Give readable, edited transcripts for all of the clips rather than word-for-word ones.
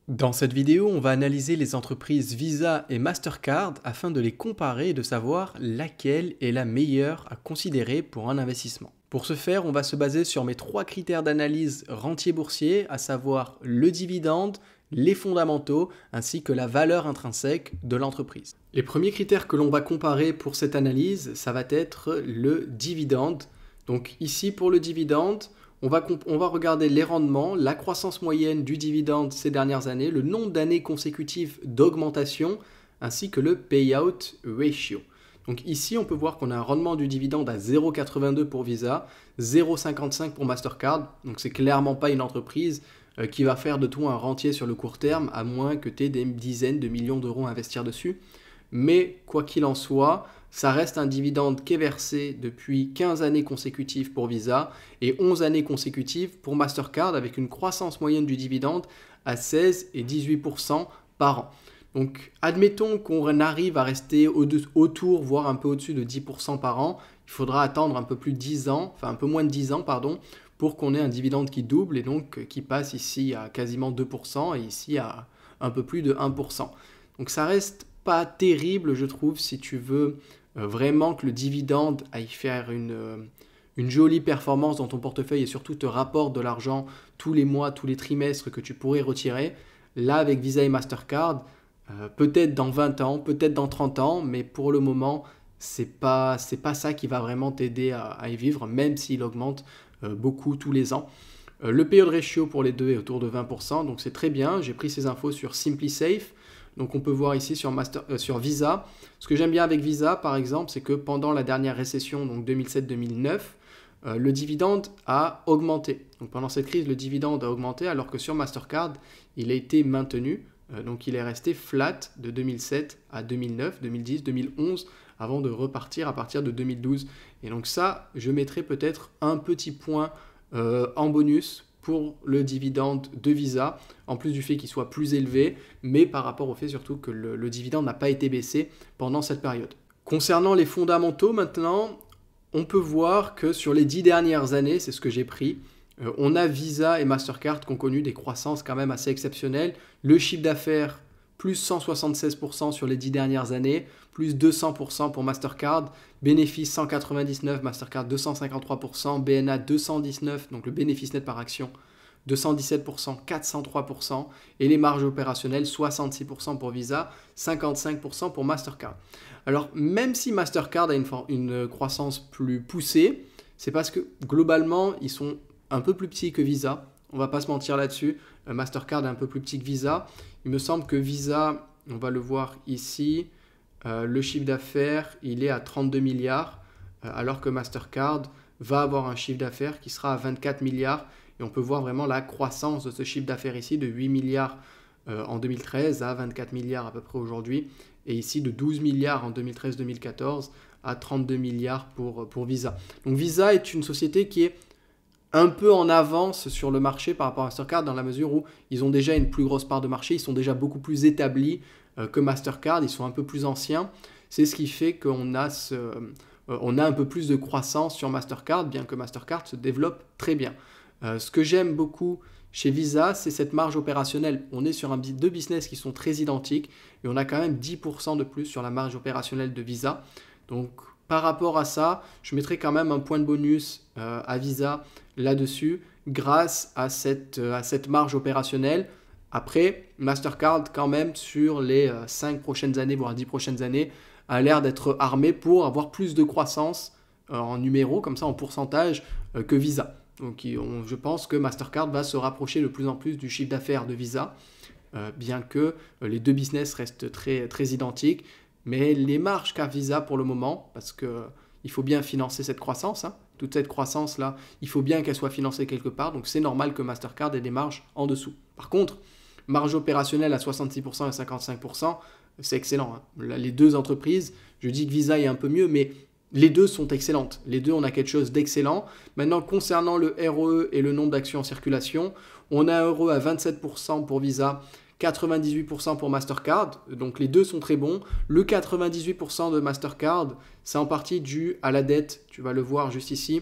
Dans cette vidéo, on va analyser les entreprises Visa et Mastercard afin de les comparer et de savoir laquelle est la meilleure à considérer pour un investissement. Pour ce faire, on va se baser sur mes 3 critères d'analyse rentier boursier, à savoir le dividende, les fondamentaux ainsi que la valeur intrinsèque de l'entreprise. Les premiers critères que l'on va comparer pour cette analyse, ça va être le dividende. Donc ici pour le dividende, on va regarder les rendements, la croissance moyenne du dividende ces dernières années, le nombre d'années consécutives d'augmentation, ainsi que le payout ratio. Donc ici, on peut voir qu'on a un rendement du dividende à 0,82 pour Visa, 0,55 pour Mastercard. Donc c'est clairement pas une entreprise qui va faire de toi un rentier sur le court terme, à moins que tu aies des dizaines de millions d'euros à investir dessus. Mais quoi qu'il en soit, ça reste un dividende qui est versé depuis 15 années consécutives pour Visa et 11 années consécutives pour Mastercard, avec une croissance moyenne du dividende à 16 et 18% par an. Donc admettons qu'on arrive à rester autour, voire un peu au-dessus de 10% par an, il faudra attendre un peu plus de 10 ans, enfin un peu moins de 10 ans, pardon, pour qu'on ait un dividende qui double et donc qui passe ici à quasiment 2% et ici à un peu plus de 1%. Donc ça reste pas terrible, je trouve, si tu veux vraiment que le dividende aille faire une jolie performance dans ton portefeuille et surtout te rapporte de l'argent tous les mois, tous les trimestres que tu pourrais retirer. Là, avec Visa et Mastercard, peut-être dans 20 ans, peut-être dans 30 ans, mais pour le moment, c'est pas ça qui va vraiment t'aider à y vivre, même s'il augmente beaucoup tous les ans. Le payout ratio pour les deux est autour de 20%, donc c'est très bien. J'ai pris ces infos sur SimpliSafe. Donc on peut voir ici sur Visa. Ce que j'aime bien avec Visa, par exemple, c'est que pendant la dernière récession, donc 2007-2009, le dividende a augmenté. Donc pendant cette crise, le dividende a augmenté, alors que sur Mastercard, il a été maintenu. Donc il est resté flat de 2007 à 2009, 2010, 2011, avant de repartir à partir de 2012. Et donc ça, je mettrai peut-être un petit point en bonus pour le dividende de Visa, en plus du fait qu'il soit plus élevé, mais par rapport au fait surtout que le dividende n'a pas été baissé pendant cette période. Concernant les fondamentaux maintenant, on peut voir que sur les 10 dernières années, c'est ce que j'ai pris, on a Visa et Mastercard qui ont connu des croissances quand même assez exceptionnelles. Le chiffre d'affaires, plus 176% sur les 10 dernières années, plus 200% pour Mastercard, bénéfice 199, Mastercard 253%, BNA 219, donc le bénéfice net par action 217%, 403%, et les marges opérationnelles 66% pour Visa, 55% pour Mastercard. Alors même si Mastercard a une croissance plus poussée, c'est parce que globalement ils sont un peu plus petits que Visa. On va pas se mentir là-dessus. Mastercard est un peu plus petit que Visa. Il me semble que Visa, on va le voir ici, le chiffre d'affaires, il est à 32 milliards, alors que Mastercard va avoir un chiffre d'affaires qui sera à 24 milliards. Et on peut voir vraiment la croissance de ce chiffre d'affaires ici, de 8 milliards en 2013 à 24 milliards à peu près aujourd'hui. Et ici, de 12 milliards en 2013-2014 à 32 milliards pour Visa. Donc Visa est une société qui est un peu en avance sur le marché par rapport à Mastercard, dans la mesure où ils ont déjà une plus grosse part de marché, ils sont déjà beaucoup plus établis que Mastercard, ils sont un peu plus anciens. C'est ce qui fait qu'on a, on a un peu plus de croissance sur Mastercard, bien que Mastercard se développe très bien. Ce que j'aime beaucoup chez Visa, c'est cette marge opérationnelle. On est sur deux business qui sont très identiques et on a quand même 10% de plus sur la marge opérationnelle de Visa. Donc par rapport à ça, je mettrai quand même un point de bonus à Visa là-dessus grâce à cette marge opérationnelle. Après, Mastercard quand même sur les 5 prochaines années, voire 10 prochaines années, a l'air d'être armé pour avoir plus de croissance en numéros, comme ça en pourcentage, que Visa. Donc je pense que Mastercard va se rapprocher de plus en plus du chiffre d'affaires de Visa, bien que les deux business restent très, très identiques. Mais les marges qu'a Visa pour le moment, parce qu'il faut bien financer cette croissance, hein, toute cette croissance-là, il faut bien qu'elle soit financée quelque part, donc c'est normal que Mastercard ait des marges en dessous. Par contre, marge opérationnelle à 66% et 55%, c'est excellent. Hein. Là, les deux entreprises, je dis que Visa est un peu mieux, mais les deux sont excellentes. Les deux, on a quelque chose d'excellent. Maintenant, concernant le ROE et le nombre d'actions en circulation, on a un ROE à 27% pour Visa, 98% pour Mastercard, donc les deux sont très bons. Le 98% de Mastercard, c'est en partie dû à la dette, tu vas le voir juste ici.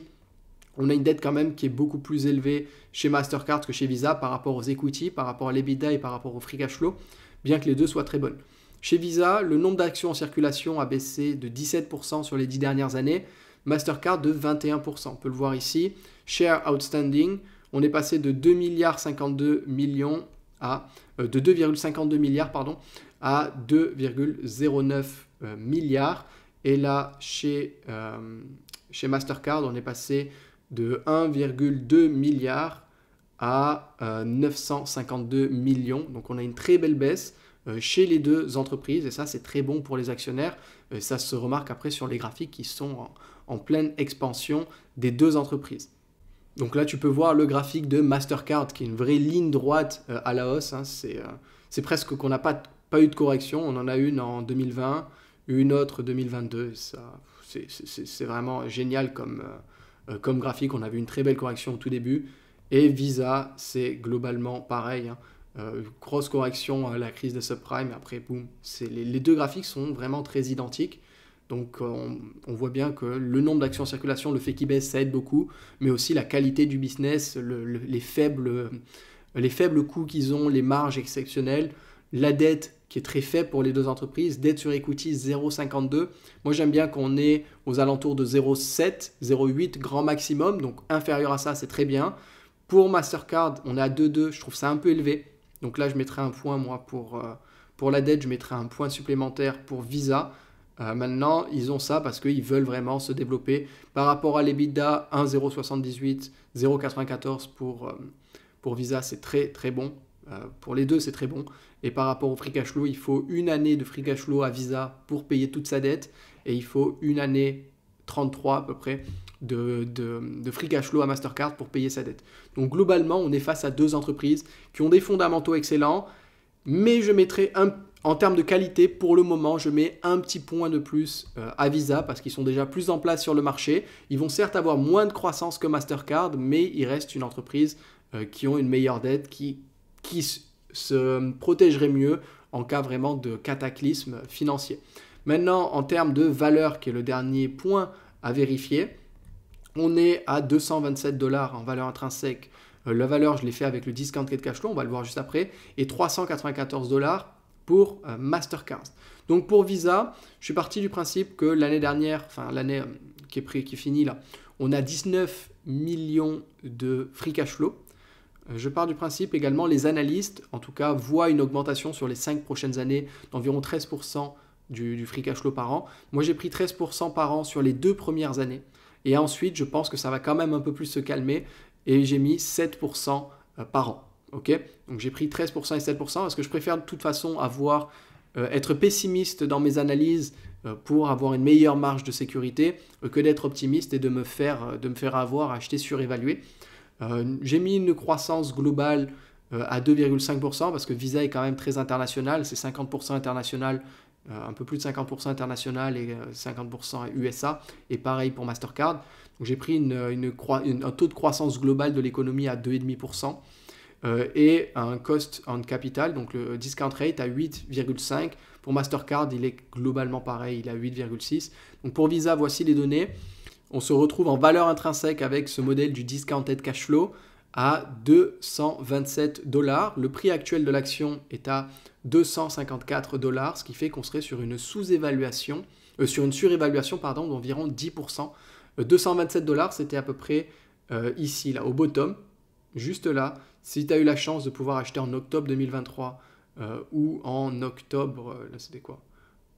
On a une dette quand même qui est beaucoup plus élevée chez Mastercard que chez Visa par rapport aux equity, par rapport à l'EBITDA et par rapport au free cash flow, bien que les deux soient très bonnes. Chez Visa, le nombre d'actions en circulation a baissé de 17% sur les 10 dernières années, Mastercard de 21%. On peut le voir ici. Share outstanding, on est passé de 2,52 millions à de 2,52 milliards à 2,09 milliards. Et là, chez Mastercard, on est passé de 1,2 milliard à 952 millions. Donc on a une très belle baisse chez les deux entreprises et ça c'est très bon pour les actionnaires. Ça se remarque après sur les graphiques qui sont en pleine expansion des deux entreprises. Donc là tu peux voir le graphique de Mastercard qui est une vraie ligne droite à la hausse. Hein. C'est presque qu'on n'a pas eu de correction. On en a une en 2020, une autre 2022. C'est vraiment génial comme graphique. On a vu une très belle correction au tout début. Et Visa, c'est globalement pareil. Hein. Grosse correction à la crise des subprimes. Après, boum. Les deux graphiques sont vraiment très identiques. Donc, on voit bien que le nombre d'actions en circulation, le fait qu'il baisse, ça aide beaucoup. Mais aussi la qualité du business, les faibles coûts qu'ils ont, les marges exceptionnelles, la dette qui est très faible pour les deux entreprises, dette sur equity 0,52. Moi, j'aime bien qu'on est aux alentours de 0,7, 0,8 grand maximum, donc inférieur à ça, c'est très bien. Pour Mastercard, on est à 2,2, je trouve ça un peu élevé. Donc là, je mettrai un point, moi, pour la dette, je mettrai un point supplémentaire pour Visa. Maintenant, ils ont ça parce qu'ils veulent vraiment se développer. Par rapport à l'EBITDA, 1,078, 0,94 pour Visa, c'est très très bon. Pour les deux, c'est très bon. Et par rapport au free cash flow, il faut une année de free cash flow à Visa pour payer toute sa dette. Et il faut une année 33 à peu près de free cash flow à Mastercard pour payer sa dette. Donc globalement, on est face à deux entreprises qui ont des fondamentaux excellents. Mais je mettrai en termes de qualité, pour le moment, je mets un petit point de plus à Visa parce qu'ils sont déjà plus en place sur le marché. Ils vont certes avoir moins de croissance que Mastercard, mais ils restent une entreprise qui ont une meilleure dette, qui se protégerait mieux en cas vraiment de cataclysme financier. Maintenant, en termes de valeur, qui est le dernier point à vérifier, on est à 227 $ en valeur intrinsèque. La valeur, je l'ai fait avec le discount rate cash flow, on va le voir juste après, et 394 $ pour Mastercard. Donc pour Visa, je suis parti du principe que l'année dernière, enfin l'année qui finit là, on a 19 millions de free cash flow. Je pars du principe également, les analystes, en tout cas, voient une augmentation sur les 5 prochaines années d'environ 13% du free cash flow par an. Moi, j'ai pris 13% par an sur les 2 premières années. Et ensuite, je pense que ça va quand même un peu plus se calmer. Et j'ai mis 7% par an. Okay, donc j'ai pris 13% et 7% parce que je préfère de toute façon être pessimiste dans mes analyses pour avoir une meilleure marge de sécurité que d'être optimiste et de me faire avoir, acheter surévalué. J'ai mis une croissance globale à 2,5% parce que Visa est quand même très international, c'est 50% international, un peu plus de 50% international et 50% USA, et pareil pour Mastercard. Donc j'ai pris un taux de croissance global de l'économie à 2,5%. Et un cost on capital, donc le discount rate à 8,5. Pour Mastercard, il est globalement pareil, il est à 8,6. Donc pour Visa, voici les données. On se retrouve en valeur intrinsèque avec ce modèle du discounted cash flow à 227 $. Le prix actuel de l'action est à 254 $, ce qui fait qu'on serait sur une surévaluation d'environ 10%. 227 $, c'était à peu près ici, là, au bottom, juste là. Si tu as eu la chance de pouvoir acheter en octobre 2023 ou en octobre, là c'était quoi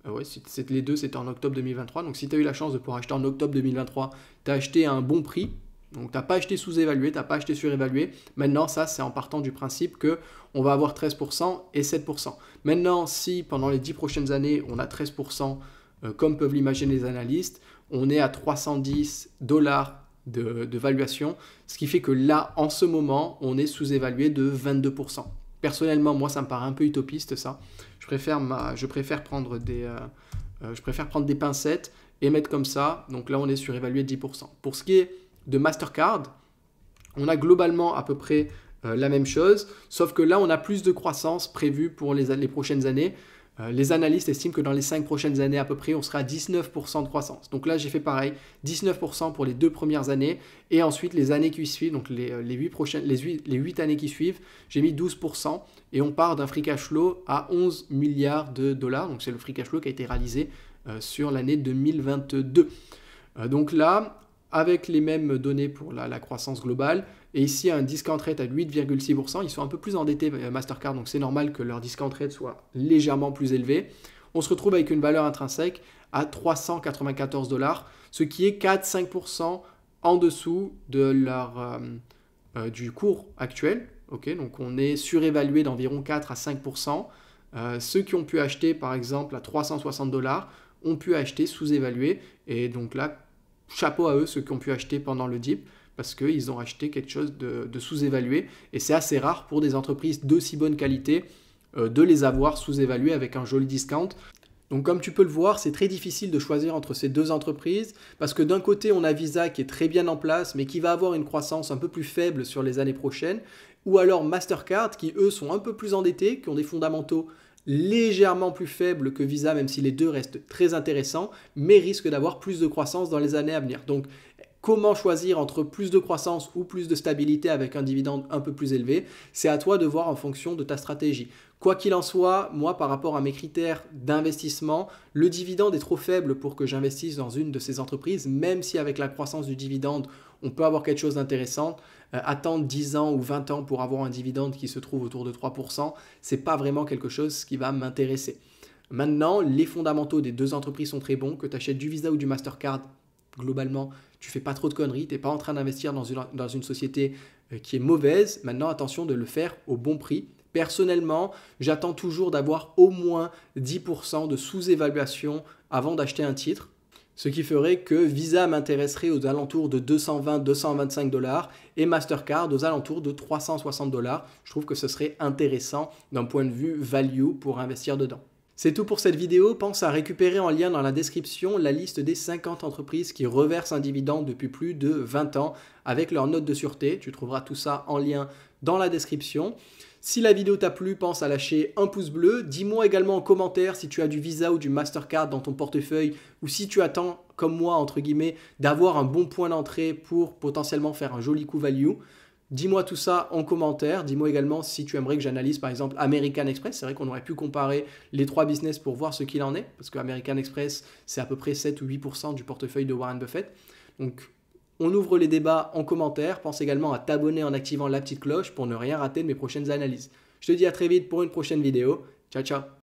ouais, les deux c'était en octobre 2023, donc si tu as eu la chance de pouvoir acheter en octobre 2023, tu as acheté à un bon prix, donc tu n'as pas acheté sous-évalué, tu n'as pas acheté surévalué. Maintenant ça c'est en partant du principe qu'on va avoir 13% et 7%. Maintenant si pendant les 10 prochaines années on a 13%, comme peuvent l'imaginer les analystes, on est à 310 $ de valuation, ce qui fait que là, en ce moment, on est sous-évalué de 22%. Personnellement, moi, ça me paraît un peu utopiste, ça. Je préfère prendre des pincettes et mettre comme ça. Donc là, on est surévalué de 10%. Pour ce qui est de Mastercard, on a globalement à peu près la même chose, sauf que là, on a plus de croissance prévue pour les prochaines années. Les analystes estiment que dans les 5 prochaines années à peu près, on sera à 19% de croissance. Donc là, j'ai fait pareil, 19% pour les 2 premières années, et ensuite les années qui suivent, donc les 8 années qui suivent, j'ai mis 12%, et on part d'un free cash flow à 11 milliards de dollars, donc c'est le free cash flow qui a été réalisé sur l'année 2022. Donc là, avec les mêmes données pour la croissance globale, et ici un discount rate à 8,6%, ils sont un peu plus endettés Mastercard, donc c'est normal que leur discount rate soit légèrement plus élevé. On se retrouve avec une valeur intrinsèque à 394 dollars, ce qui est 4-5% en dessous de du cours actuel. Okay, donc on est surévalué d'environ 4 à 5%. Ceux qui ont pu acheter par exemple à 360 dollars ont pu acheter sous-évalué, et donc là, chapeau à eux, ceux qui ont pu acheter pendant le dip, parce qu'ils ont acheté quelque chose de sous-évalué. Et c'est assez rare pour des entreprises d'aussi bonne qualité de les avoir sous-évaluées avec un joli discount. Donc comme tu peux le voir, c'est très difficile de choisir entre ces deux entreprises, parce que d'un côté, on a Visa qui est très bien en place, mais qui va avoir une croissance un peu plus faible sur les années prochaines, ou alors Mastercard, qui eux sont un peu plus endettés, qui ont des fondamentaux légèrement plus faibles que Visa, même si les deux restent très intéressants, mais risquent d'avoir plus de croissance dans les années à venir. Donc, comment choisir entre plus de croissance ou plus de stabilité avec un dividende un peu plus élevé? C'est à toi de voir en fonction de ta stratégie. Quoi qu'il en soit, moi, par rapport à mes critères d'investissement, le dividende est trop faible pour que j'investisse dans une de ces entreprises, même si avec la croissance du dividende, on peut avoir quelque chose d'intéressant. Attendre 10 ans ou 20 ans pour avoir un dividende qui se trouve autour de 3%, ce n'est pas vraiment quelque chose qui va m'intéresser. Maintenant, les fondamentaux des deux entreprises sont très bons. Que tu achètes du Visa ou du Mastercard, globalement, tu fais pas trop de conneries. Tu n'es pas en train d'investir dans une société qui est mauvaise. Maintenant, attention de le faire au bon prix. Personnellement, j'attends toujours d'avoir au moins 10% de sous-évaluation avant d'acheter un titre. Ce qui ferait que Visa m'intéresserait aux alentours de 220-225 dollars et Mastercard aux alentours de 360 dollars. Je trouve que ce serait intéressant d'un point de vue value pour investir dedans. C'est tout pour cette vidéo. Pense à récupérer en lien dans la description la liste des 50 entreprises qui reversent un dividende depuis plus de 20 ans avec leur note de sûreté. Tu trouveras tout ça en lien dans la description. Si la vidéo t'a plu, pense à lâcher un pouce bleu. Dis-moi également en commentaire si tu as du Visa ou du Mastercard dans ton portefeuille, ou si tu attends, comme moi, entre guillemets, d'avoir un bon point d'entrée pour potentiellement faire un joli coup value. Dis-moi tout ça en commentaire. Dis-moi également si tu aimerais que j'analyse par exemple American Express. C'est vrai qu'on aurait pu comparer les trois business pour voir ce qu'il en est, parce que American Express, c'est à peu près 7 ou 8% du portefeuille de Warren Buffett. Donc, on ouvre les débats en commentaire. Pense également à t'abonner en activant la petite cloche pour ne rien rater de mes prochaines analyses. Je te dis à très vite pour une prochaine vidéo. Ciao, ciao.